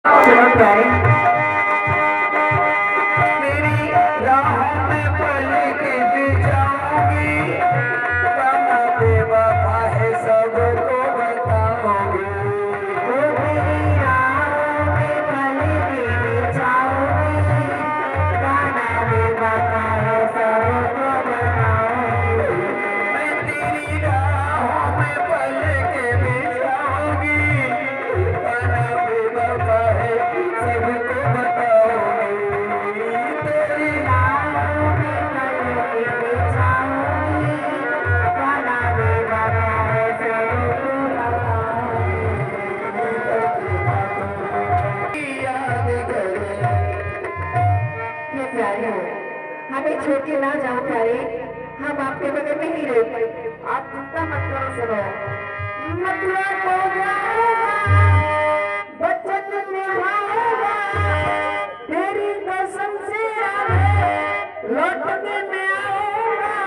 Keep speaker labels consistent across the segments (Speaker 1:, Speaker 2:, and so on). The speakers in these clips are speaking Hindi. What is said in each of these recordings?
Speaker 1: सुनो प्यारे,
Speaker 2: तेरी राह में पल के बिछाऊंगी, बना बेवफा है सबको बताऊंगी।
Speaker 1: वो तेरी राहों में पल के बिछाऊंगी, गाना बेवफा है सबको बताऊंगी।
Speaker 2: मैं तेरी राहों में पल के बिछाऊंगी, बना बेवफा है सबको बताऊंगी। तेरी
Speaker 1: राहों में पल के बिछाऊंगी, गाना बेवफा है सबको बताऊंगी।
Speaker 2: याद करे
Speaker 1: ये प्यारे हो, हमें छोड़ के ना जाओ प्यारे, हम आपके बगल में ही रहे। आप चिंता मत करो, सुनो। मथुरा को जाऊंगा, वचन निभाऊंगा, तेरी कसम से यादें लौटने में आऊंगा।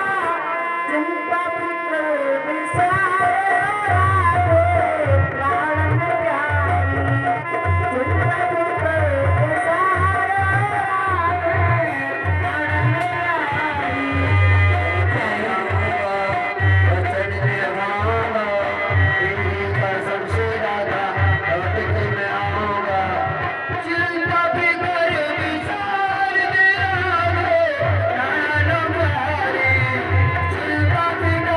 Speaker 1: चिंता फिक्र बिसारे राधे, प्राण प्यारी, चिंता फिक्र बिसारे राधे, प्राण
Speaker 2: वचन निभाऊंगा, तेरी कसम से राधा लौट के मैं आऊंगा। चिंता फिक्र विचार मेरा रे, प्राण प्यारे, चिंता फिक्र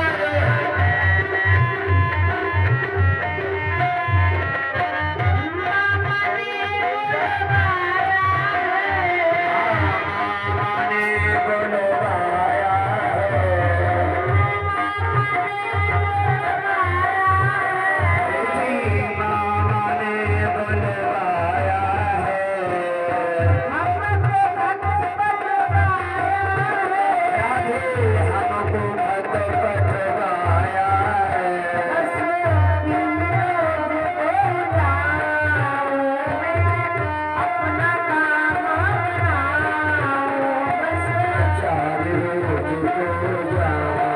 Speaker 2: माने बुलवाया है, मामा ने बुलवाया है। राधे हमको खत पठवाया है। चार रोज को जाऊं,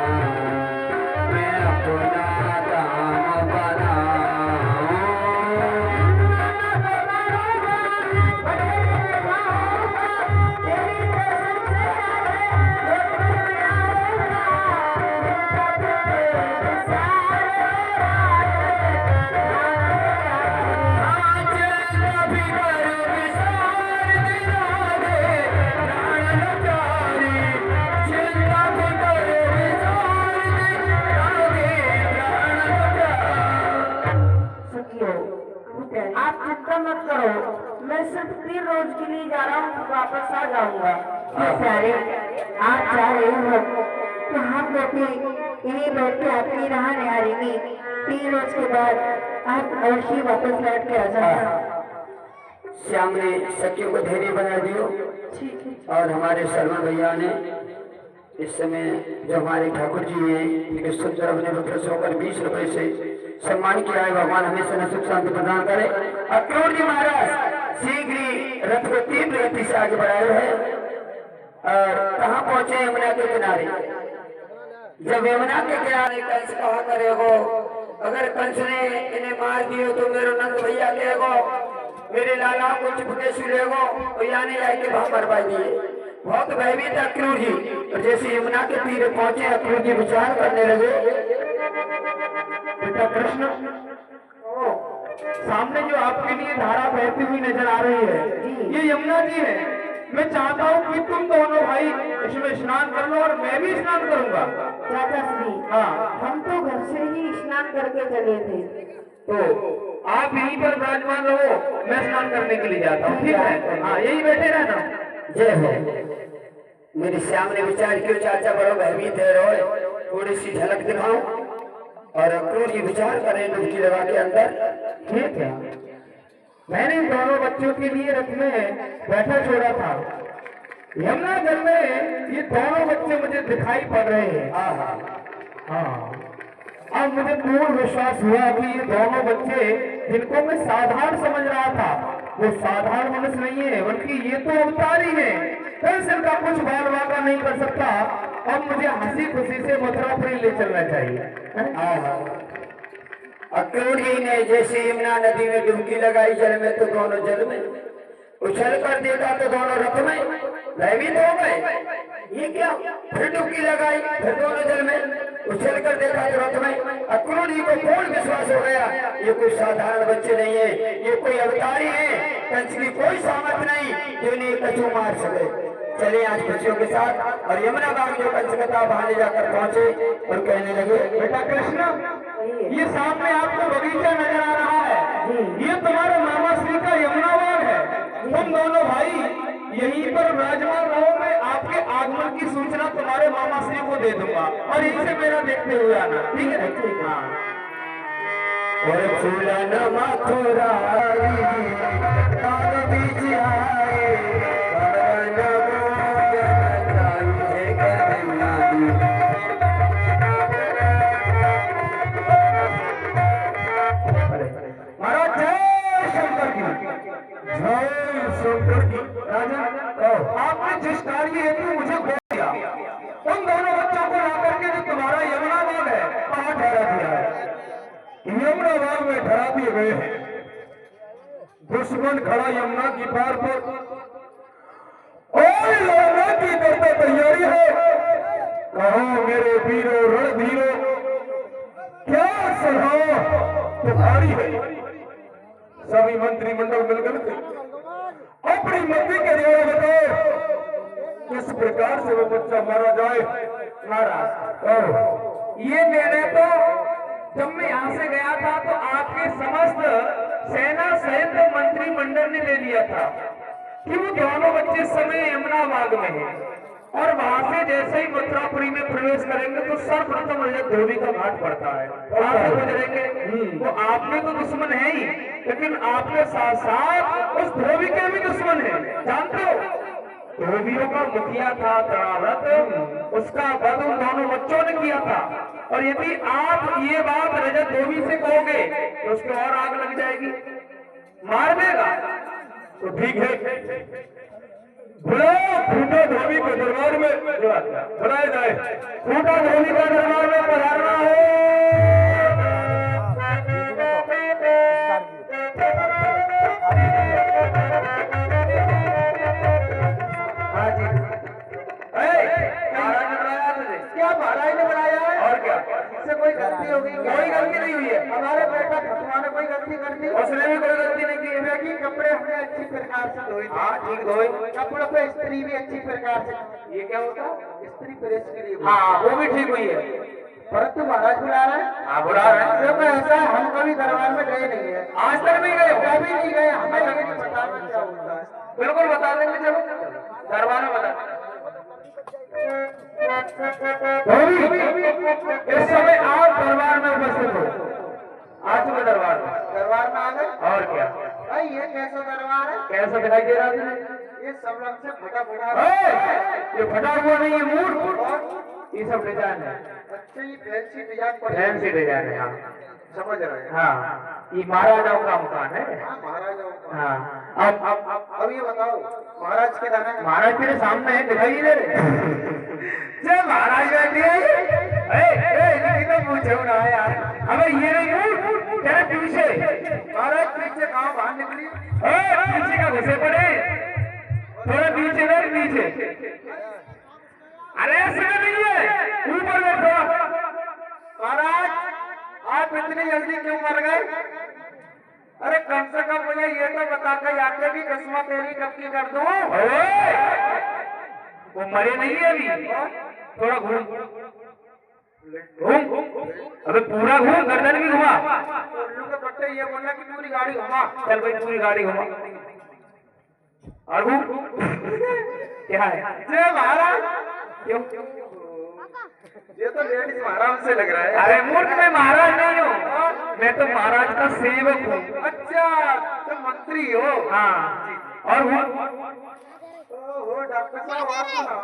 Speaker 2: मैं अपना काम बनाऊं।
Speaker 1: आप चिंता मत करो, मैं सिर्फ 3 रोज के लिए जा रहा हूँ, वापस आ जाऊंगा। प्यारे, आप जा रहे हो तो हम लोग भी यहीं बैठ के आपकी राह निहारेंगे। 3 रोज के बाद आप अवश्य वापस लौट के आ जाना।
Speaker 2: श्याम ने सखियों को धैर्य बना दियो,
Speaker 1: ठीक है।
Speaker 2: और हमारे शर्मा भैया ने इस समय जो हमारे ठाकुर जी हैं इनके सुख तरफ ने रुद्र होकर 20 रुपए से सम्मान किया है। भगवान हमेशा न सुख शांति प्रदान करे। अक्रूर जी महाराज शीघ्र ही रथ को तीव्र गति से आगे बढ़ाए हैं और कहाँ पहुंचे? यमुना के किनारे। जब यमुना के किनारे कंस कहा करेगो, अगर कंस ने इन्हें मार दियो तो मेरे नंद भैया कहेगो, मेरे लाला को चिपके सुलेगो, तो यानी जाके वहां मरवा दिए। बहुत भयभीत अक्रूर जी, और जैसे यमुना के तीर पहुंचे अक्रूर जी विचार करने लगे।
Speaker 3: बेटा कृष्ण, सामने जो आपके लिए धारा बहती हुई नजर आ रही है, ये यमुना जी है। मैं चाहता हूँ कि तुम दोनों भाई इसमें स्नान कर लो और मैं भी स्नान करूंगा।
Speaker 1: चाचा श्री,
Speaker 3: हाँ,
Speaker 1: हम तो घर से ही स्नान करके चले थे।
Speaker 3: तो आप यहीं पर विराजमान रहो, मैं स्नान करने के लिए जाता हूँ, ठीक है? हाँ, यही बैठे रहना।
Speaker 2: जय हो। मेरे श्याम ने विचार किया, चाचा बड़ो भयभीत है, रो थोड़ी सी झलक दिखाऊं। और अक्रूर जी विचार करें डुबकी लगा के अंदर।
Speaker 3: ठीक है, मैंने इन दोनों बच्चों के लिए रथ में बैठा छोड़ा था। यमुना जल में ये दोनों बच्चे मुझे दिखाई पड़ रहे हैं। हाँ, अब मुझे पूर्ण विश्वास हुआ कि ये दोनों बच्चे जिनको मैं साधारण समझ रहा था, वो साधारण मनुष्य नहीं है, बल्कि ये तो अवतारी है। कंस इनका कुछ बाल वाका नहीं कर सकता। अब मुझे हंसी खुशी से मथुरापुरी ले चलना चाहिए।
Speaker 2: अक्रूर जी ने जैसे यमुना नदी में डुबकी लगाई जल में, तो दोनों जल में उछल कर देखा तो दोनों रथ में भयभीत हो गए। ये क्या? फिर डुबकी लगाई, फिर दोनों जल में उछल कर देखा तो रथ में। अक्रूर जी को पूर्ण विश्वास हो गया, ये कोई साधारण बच्चे नहीं है, ये कोई अवतारी है। कंस की कोई सामर्थ नहीं जो इन्हें कछु मार सके। चले आज बच्चों के साथ और यमुना बाग जो कंस कथा बहाने जाकर पहुंचे और कहने लगे,
Speaker 3: बेटा कृष्ण, ये सामने आपको बगीचा नजर आ रहा है, ये तुम्हारे मामा श्री का यमुना बाग है। तुम दोनों भाई यहीं पर विराजमान रहो, मैं आपके आगमन की सूचना तुम्हारे मामा श्री को दे दूंगा और इनसे मेरा देखते हुए आना, ठीक है? ठीक है।
Speaker 2: और फूलन मथुरा बीच आए,
Speaker 3: महाराज जय शंकर की, जय शंकर की। राजा आपने जिस कार्य हेतु मुझे बोल दिया, उन दोनों बच्चों को ला करके जो तुम्हारा यमुना बाग है कहाँ ठहरा दिया है? यमुना बाग में ठहरा दिए गए हैं। दुश्मन खड़ा यमुना की पार पर और लड़ने की करता तैयारी है। कहो मेरे वीरों रणधीरों, क्या सलाह तुम्हारी है? सभी मंत्रिमंडल मिलकर के अपनी मर्जी के द्वारा बताओ किस प्रकार से वो बच्चा मारा जाए। महाराज ये निर्णय तो जब मैं यहाँ से गया था तो आपके समस्त सेना सहित मंत्रिमंडल ने ले लिया था कि वो दोनों बच्चे इस समय यमुना बाग में हैं और वहां से जैसे ही मथुरापुरी में प्रवेश करेंगे तो सर्वप्रथम रजत धोबी का घाट पड़ता है, वहां से गुजरेंगे। वो आपने तो दुश्मन है ही, लेकिन आपके साथ साथ उस धोबी के भी दुश्मन है, जानते हो? धोबियों का मुखिया था तड़ावत, उसका वध उन दोनों बच्चों ने किया था। और यदि आप ये बात रजत धोबी से कहोगे तो उसको और आग लग जाएगी, मार देगा। तो ठीक है, बुलाओ खूंटा धोबी को दरबार में बुलाया जाए। खूंटा धोबी का दरबार में पधारना हो। क्या महाराज ने बनाया है? और क्या इससे कोई गलती हो गई? कोई गलती नहीं हुई है। हमारे बेटा खतवा ने कोई गलती कर दी? उसने भी कोई गलती नहीं की है कि कपड़े हमने अच्छी प्रकार से धोए। हाँ ठीक धोए। कपड़ों पे स्त्री भी अच्छी प्रकार से, ये क्या होता? स्त्री प्रेस के लिए। हाँ वो भी ठीक हुई है, परंतु महाराज बुला रहे हैं। हाँ बुला रहे हैं। देखो ऐसा हम कभी दरबार में गए नहीं है, आज तक नहीं गए, कभी नहीं गए। हमें ये बताना क्या होता है? बिल्कुल बता देंगे, चलो दरबार में बता। इस समय आप दरबार में उपस्थित हो, आ चुके दरबार में आ गए। और क्या भाई ये कैसा दरबार है? कैसा दिखाई दे रहा है? ये सब रंग से फटा फटा, ये फटा हुआ नहीं, ये मूड, ये सब डिजाइन है। अच्छा ये फैंसी डिजाइन, फैंसी डिजाइन है। हाँ समझ रहे हैं। हाँ ये महाराजाओं का मकान है। हाँ महाराजाओं का। हाँ अब ये बताओ महाराज के दाना, महाराज तेरे सामने है, दिखाई दे रहे जब महाराज बैठे तो पूछे ना यार। अबे ये नहीं तेरे पीछे महाराज, पीछे कहाँ बाहर निकली? पीछे का घुसे पड़े, थोड़ा पीछे देख, पीछे। अरे ऐसे नहीं है, ऊपर बैठो। महाराज आप इतनी जल्दी क्यों मर गए? अरे कम से कम मुझे ये तो बता कर आके भी कसमा तेरी कब की कर दूं। वो मरे नहीं है अभी, थोड़ा घूम घूम, अबे पूरा घूम, गर्दन भी घुमा। उल्लू के पट्टे ये बोलना कि पूरी गाड़ी घुमा। चल भाई पूरी गाड़ी घुमा और घूम। क्या है? जय महाराज। क्यों? ये तो लेडीज महाराज से लग रहा है। अरे मूर्ख, मैं महाराज नहीं हूँ, मैं तो महाराज का सेवक हूँ। अच्छा तुम मंत्री हो? हाँ। और डॉक्टर साहब आप सुना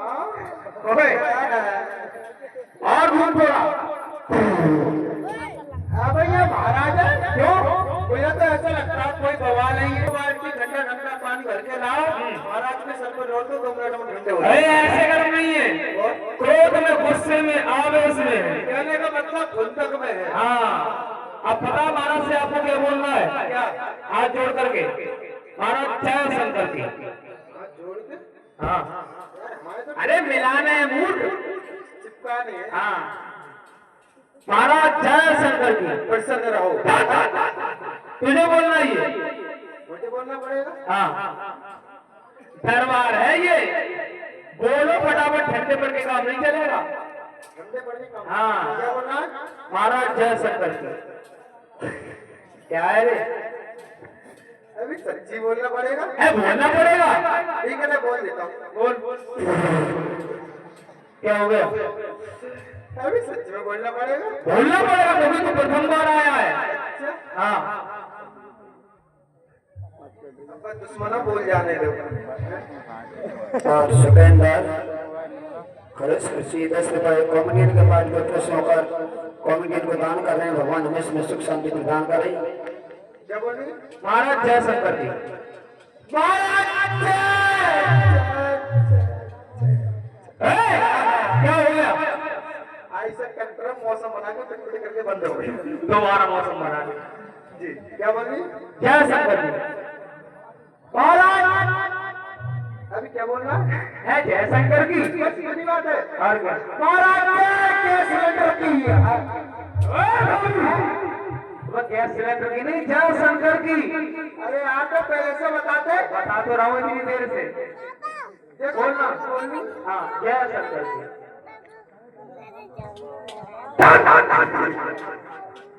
Speaker 3: और घूम थोड़ा। अब ये महाराज है क्यों? मुझे तो ऐसा लगता है कोई बवाल नहीं है। ठंडा ठंडा पानी भर के लाओ, महाराज के सर पर रोक दो, 2 मिनट में ठंडे हो जाए। ऐसे गर्म नहीं है, क्रोध में, गुस्से में, आवेश में, कहने का मतलब खुंदक में है। हाँ अब पता महाराज से आपको क्या बोलना है? क्या? हाथ जोड़ करके महाराज जय शंकर की। हाँ अरे मिलाना है मूड, चिपकाने है। हाँ महाराज जय शंकर की। प्रसन्न रहो। तुझे बोलना ही है। मुझे बोलना पड़ेगा। हाँ दरबार है ये, बोलो फटाफट, ठंडे पड़ के काम नहीं चलेगा। ठंडे पड़ के काम। हाँ क्या बोलना? महाराज जय शंकर की। क्या है रे? अभी सच्ची बोलना पड़ेगा। बोलना पड़ेगा। ठीक है मैं बोल देता हूँ। बोल। क्या हो गया? अभी सच में बोलना पड़ेगा। बोलना पड़ेगा, कभी तो प्रथम बार आया है। हाँ दुश्मनों बोल जाने दो।
Speaker 2: और सुपेंदर खरस कृषि 10 रुपए कॉमेडियन के पास को प्रश्न होकर कॉमेडियन को दान कर रहे हैं। भगवान हमें इसमें सुख शांति प्रदान करे।
Speaker 3: क्या बोल रही? महाराज जय शंकर जी। महाराज क्या हो गया? ऐसा कंट्रोल मौसम बना के पिट करके बंद हो गई। दोबारा मौसम बना जी। क्या बोल रही? जय शंकर जी। महाराज अभी क्या बोलना है? जय शंकर की। कितनी बात है? और क्या? महाराज जय शंकर की। वो गैस सिलेंडर की नहीं, जय शंकर की। अरे आप तो पहले से बता तो रहा हूँ इतनी देर से। बोलना हाँ जय शंकर की।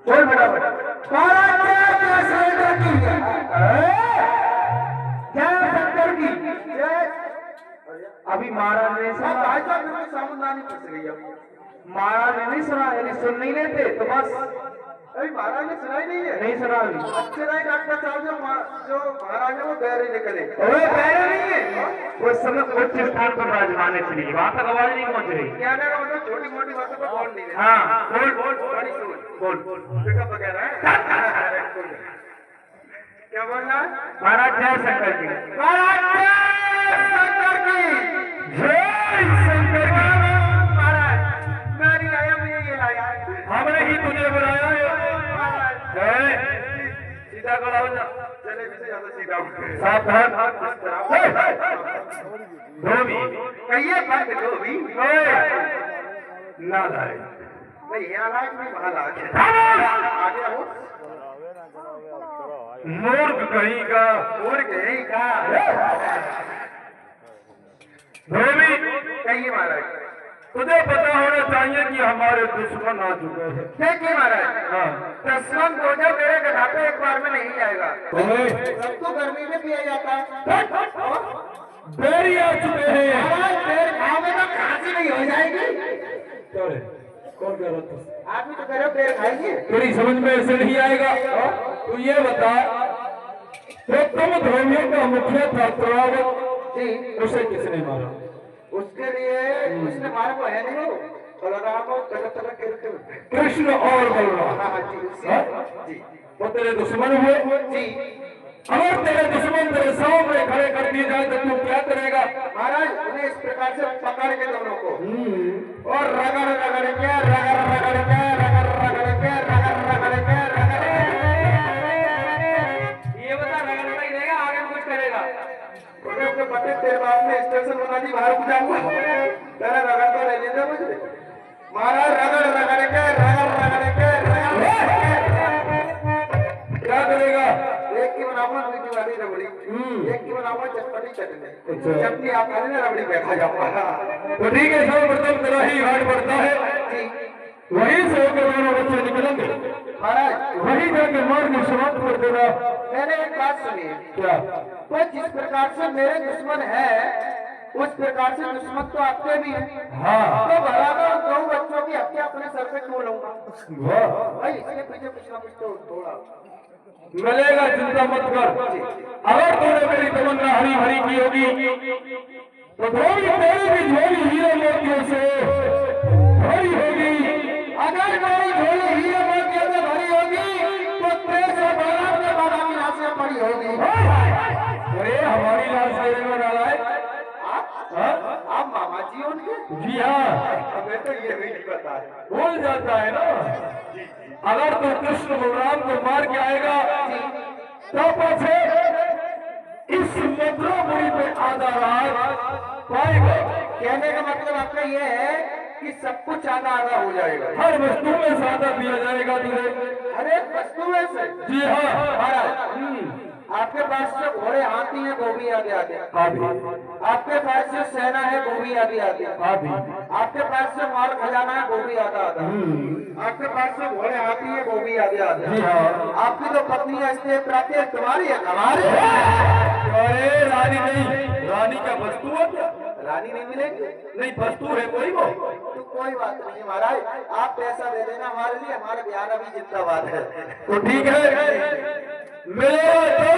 Speaker 3: बोल बेटा बेटा। महाराज जय शंकर की। जय शंकर की। जय। अभी महाराज ने सुना। भाई साहब सावधानी फंस गई। महाराज ने नहीं सुना, यदि सुन नहीं लेते तो बस। अभी महाराज ने सुना ही नहीं है। नहीं सुना अभी। अच्छे नहीं डॉक्टर साहब जो महाराज है वो बहरे निकले। बहरे नहीं है, वो समय उच्च स्थान पर विराजमान है, इसलिए वहां तक आवाज नहीं पहुंच रही। क्या ना मतलब छोटी मोटी बातों पर बोल नहीं रहे। हाँ बोल बोल बड़ी सुन बोल पिकअप वगैरह है। क्या बोलना? महाराज जय शंकर की। महाराज जय शंकर की। जय शंकर की। महाराज मैं नहीं लाया, मुझे ये लाया। हमने ही तुझे बुलाया है। सीधा कराओ ना, चले भी से ज्यादा सीधा सावधान। धोबी कहिए बात धोबी ना लाए नहीं, यहाँ लायक नहीं वहाँ लायक है। आगे हो मूर्ख कहीं का, मूर्ख कहीं का। धोबी कहिए महाराज। तुझे पता होना चाहिए कि हमारे दुश्मन आ चुके हैं। देखिए महाराज, हाँ दुश्मन को जो मेरे गधा पे एक बार में नहीं आएगा। सबको गर्मी में पिया जाता है। बेरी आ चुके हैं। बेर खाओगे तो खांसी नहीं हो जाएगी। कौन कह रहा था? आप भी तो कह रहे हो बेर खाएंगे। तेरी समझ में ऐसे नहीं आएगा। तू ये बता, तो तुम धर्मियों का मुखिया था त्रावत जी, उसे किसने मारा? उसके लिए उसने मारा को है नहीं हो, बलराम और तरह करते कृष्ण और बलराम जी। वो तेरे दुश्मन हुए जी। अगर तेरे दुश्मन तेरे सामने खड़े कर दिए जाए तो तू क्या करेगा? महाराज उन्हें इस प्रकार से पकड़ के दोनों को और रगड़ रगड़ के रगड़ रगड़ के रगड़ रगड़ के रगड़ रगड़ के रगड़। ये बता रगड़ नहीं देगा, आगे कुछ करेगा? उसके पति तेरे बाप ने स्टेशन बना दी, बाहर को जाऊंगा तेरा रगड़ तो ले लेते मुझे। महाराज रगड़ रगड़ के रगड़ रगड़ के क्या करेगा? एक की बनाऊंगा मीठी वाली रबड़ी, एक की बनाऊंगा चटपटी चटनी। चटनी आप खा लेना, रबड़ी बैठा जाऊंगा। तो ठीक है, सर्वप्रथम तेरा ही हाथ पड़ता है, वहीं से होकर दोनों बच्चे निकलेंगे। महाराज वहीं जाके मार्ग समाप्त कर देना। मैंने एक बात सुनी। क्या? तो जिस प्रकार से मेरे दुश्मन है उस प्रकार से दुश्मन तो आपके भी है। हाँ तो बराबर दो बच्चों की हत्या अपने सर पे क्यों लूंगा? भाई इसके पीछे कुछ ना कुछ तो थोड़ा मिलेगा, चिंता मत कर। अगर तूने मेरी तमन्ना हरी भरी की होगी तो थोड़ी तेरी भी झोली हीरे मोतियों से भरी होगी। अगर मेरी झोली हीरे मोतियों से भरी होगी तो 312 के बाबा की लाशें पड़ी होगी। अरे हमारी लाश में डाला है आप मामा जी उनके? जी हाँ।
Speaker 4: तो ये भी नहीं पता है।
Speaker 3: भूल जाता है ना। अगर तू कृष्ण बलराम को मार के आएगा तो फिर इस मथुरापुरी पे आधा राज पाएगा।
Speaker 4: कहने का मतलब आपका ये है कि सब कुछ आधा आधा हो जाएगा।
Speaker 3: हर वस्तु में से आधा दिया जाएगा तुझे।
Speaker 4: हर एक वस्तु में से।
Speaker 3: जी हाँ
Speaker 4: महाराज आपके पास जो घोड़े हाथी है वो भी आगे आगे। आपके पास जो सेना है वो भी आगे आगे। आपके पास जो माल खजाना है वो भी आधा आधा। आपके पास जो घोड़े हाथी है वो भी आगे आगे। आपकी जो पत्नी है इसलिए प्राप्ति है तुम्हारी है हमारी।
Speaker 3: अरे रानी नहीं, रानी क्या वस्तु है क्या?
Speaker 4: रानी नहीं मिलेगी।
Speaker 3: नहीं वस्तु है कोई वो।
Speaker 4: तो कोई बात नहीं महाराज आप पैसा दे देना हमारे लिए, हमारा ध्यान अभी जिंदाबाद है।
Speaker 3: तो ठीक है मिलेगा तो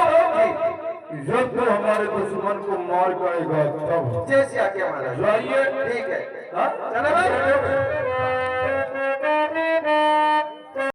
Speaker 3: जब तो हमारे दुश्मन को मार पाएगा तब।
Speaker 4: जैसे आके महाराज
Speaker 3: जाइए।
Speaker 4: ठीक है
Speaker 3: हाँ?
Speaker 4: चलो भाई।